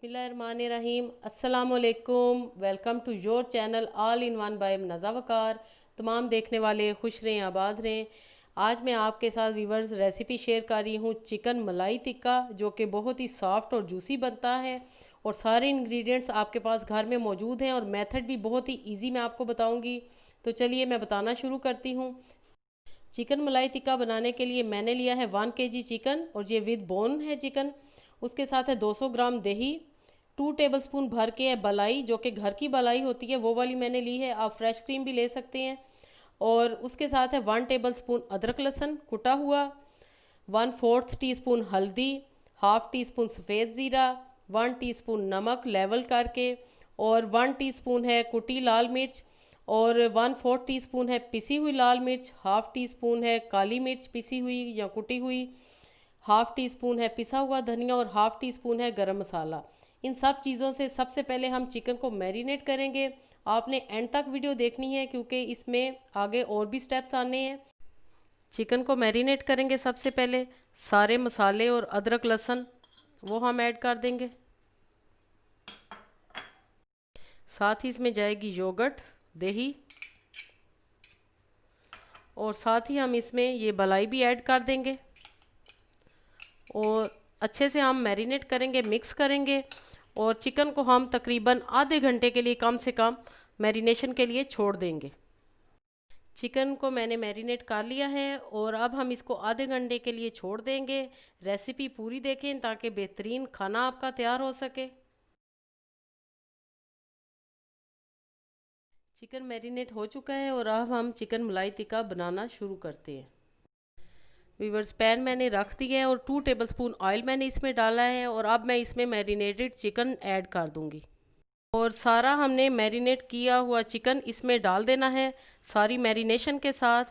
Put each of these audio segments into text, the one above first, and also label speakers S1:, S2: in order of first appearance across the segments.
S1: बिस्मिल्लाहिर्रहमानिर्रहीम। अस्सलामुअलैकुम। Welcome to your channel all in one by Naza Waqar. तमाम देखने वाले खुश रहें, आबाद रहें। आज मैं आपके साथ व्यूवर्स रेसिपी शेयर कर रही हूँ चिकन मलाई टिक्का, जो कि बहुत ही सॉफ्ट और जूसी बनता है और सारे इंग्रेडिएंट्स आपके पास घर में मौजूद हैं और मेथड भी बहुत ही ईजी मैं आपको बताऊँगी। तो चलिए मैं बताना शुरू करती हूँ। चिकन मलाई टिक्का बनाने के लिए मैंने लिया है 1 kg चिकन और ये विद बोन है चिकन। उसके साथ है 200 ग्राम दही, 2 टेबलस्पून भर के है मलाई, जो कि घर की मलाई होती है वो वाली मैंने ली है, आप फ्रेश क्रीम भी ले सकते हैं। और उसके साथ है 1 टेबलस्पून अदरक लहसुन कुटा हुआ, 1/4 टीस्पून हल्दी, हाफ टी स्पून सफ़ेद ज़ीरा, 1 टीस्पून नमक लेवल करके, और 1 टीस्पून है कुटी लाल मिर्च, और 1/4 टीस्पून है पिसी हुई लाल मिर्च, हाफ टी स्पून है काली मिर्च पिसी हुई या कुटी हुई, हाफ टी स्पून है पिसा हुआ धनिया, और हाफ टी स्पून है गरम मसाला। इन सब चीज़ों से सबसे पहले हम चिकन को मैरिनेट करेंगे। आपने एंड तक वीडियो देखनी है क्योंकि इसमें आगे और भी स्टेप्स आने हैं। चिकन को मैरिनेट करेंगे सबसे पहले। सारे मसाले और अदरक लहसुन वो हम ऐड कर देंगे। साथ ही इसमें जाएगी योगर्ट, दही, और साथ ही हम इसमें ये मलाई भी ऐड कर देंगे और अच्छे से हम मैरिनेट करेंगे, मिक्स करेंगे। और चिकन को हम तकरीबन आधे घंटे के लिए कम से कम मैरिनेशन के लिए छोड़ देंगे। चिकन को मैंने मैरिनेट कर लिया है और अब हम इसको आधे घंटे के लिए छोड़ देंगे। रेसिपी पूरी देखें ताकि बेहतरीन खाना आपका तैयार हो सके। चिकन मैरिनेट हो चुका है और अब हम चिकन मलाई टिक्का बनाना शुरू करते हैं। वीवर्स, पैन मैंने रख दिया है और 2 टेबलस्पून ऑयल मैंने इसमें डाला है और अब मैं इसमें मैरिनेटेड चिकन ऐड कर दूंगी। और सारा हमने मैरिनेट किया हुआ चिकन इसमें डाल देना है सारी मैरिनेशन के साथ,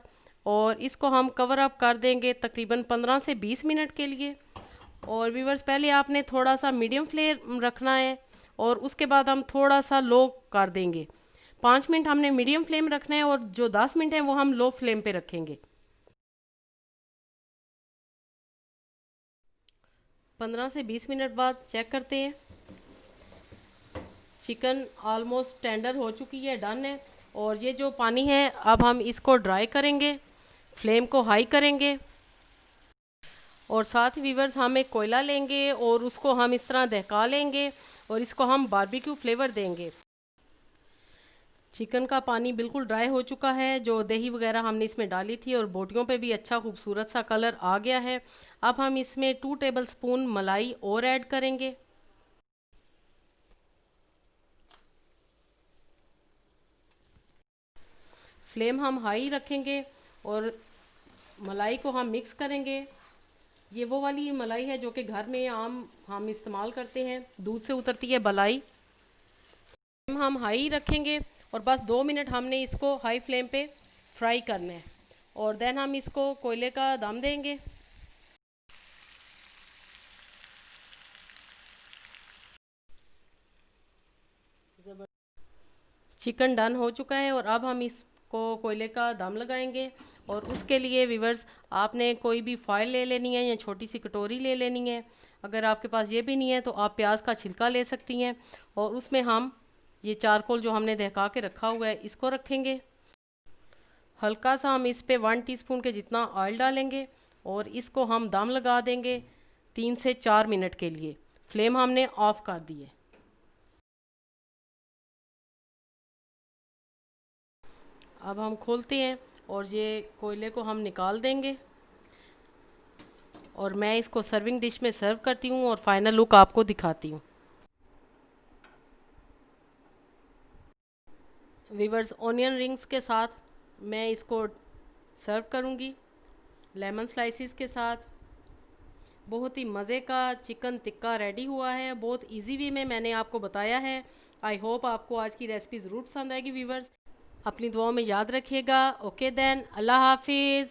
S1: और इसको हम कवर अप कर देंगे तकरीबन 15 से 20 मिनट के लिए। और व्यूवर्स, पहले आपने थोड़ा सा मीडियम फ्लेम रखना है और उसके बाद हम थोड़ा सा लो कर देंगे। 5 मिनट हमने मीडियम फ्लेम रखना है और जो 10 मिनट है वो हम लो फ्लेम पे रखेंगे। 15 से 20 मिनट बाद चेक करते हैं। चिकन ऑलमोस्ट टेंडर हो चुकी है, डन है। और ये जो पानी है अब हम इसको ड्राई करेंगे, फ्लेम को हाई करेंगे। और साथ ही वीवर्स, हम एक कोयला लेंगे और उसको हम इस तरह दहका लेंगे और इसको हम बारबेक्यू फ्लेवर देंगे। चिकन का पानी बिल्कुल ड्राई हो चुका है, जो दही वगैरह हमने इसमें डाली थी, और बोटियों पे भी अच्छा खूबसूरत सा कलर आ गया है। अब हम इसमें 2 टेबलस्पून मलाई और ऐड करेंगे। फ्लेम हम हाई रखेंगे और मलाई को हम मिक्स करेंगे। ये वो वाली मलाई है जो कि घर में आम हम इस्तेमाल करते हैं, दूध से उतरती है मलाई। हम हाई रखेंगे और बस 2 मिनट हमने इसको हाई फ्लेम पे फ्राई करना है और देन हम इसको कोयले का दम देंगे। चिकन डन हो चुका है और अब हम इसको कोयले का दम लगाएंगे। और उसके लिए व्यूवर्स, आपने कोई भी फॉयल ले लेनी है या छोटी सी कटोरी ले लेनी है। अगर आपके पास ये भी नहीं है तो आप प्याज का छिलका ले सकती हैं और उसमें हम ये चारकोल जो हमने दहका के रखा हुआ है इसको रखेंगे। हल्का सा हम इस पे 1 टीस्पून के जितना ऑयल डालेंगे और इसको हम दम लगा देंगे 3 से 4 मिनट के लिए। फ्लेम हमने ऑफ कर दी है। अब हम खोलते हैं और ये कोयले को हम निकाल देंगे और मैं इसको सर्विंग डिश में सर्व करती हूँ और फाइनल लुक आपको दिखाती हूँ। वीवर्स, ऑनियन रिंग्स के साथ मैं इसको सर्व करूँगी, लेमन स्लाइसिस के साथ। बहुत ही मज़े का चिकन टिक्का रेडी हुआ है, बहुत इजी वे में मैंने आपको बताया है। आई होप आपको आज की रेसिपी ज़रूर पसंद आएगी वीवर्स। अपनी दुआओं में याद रखिएगा। ओके देन, अल्लाह हाफिज़।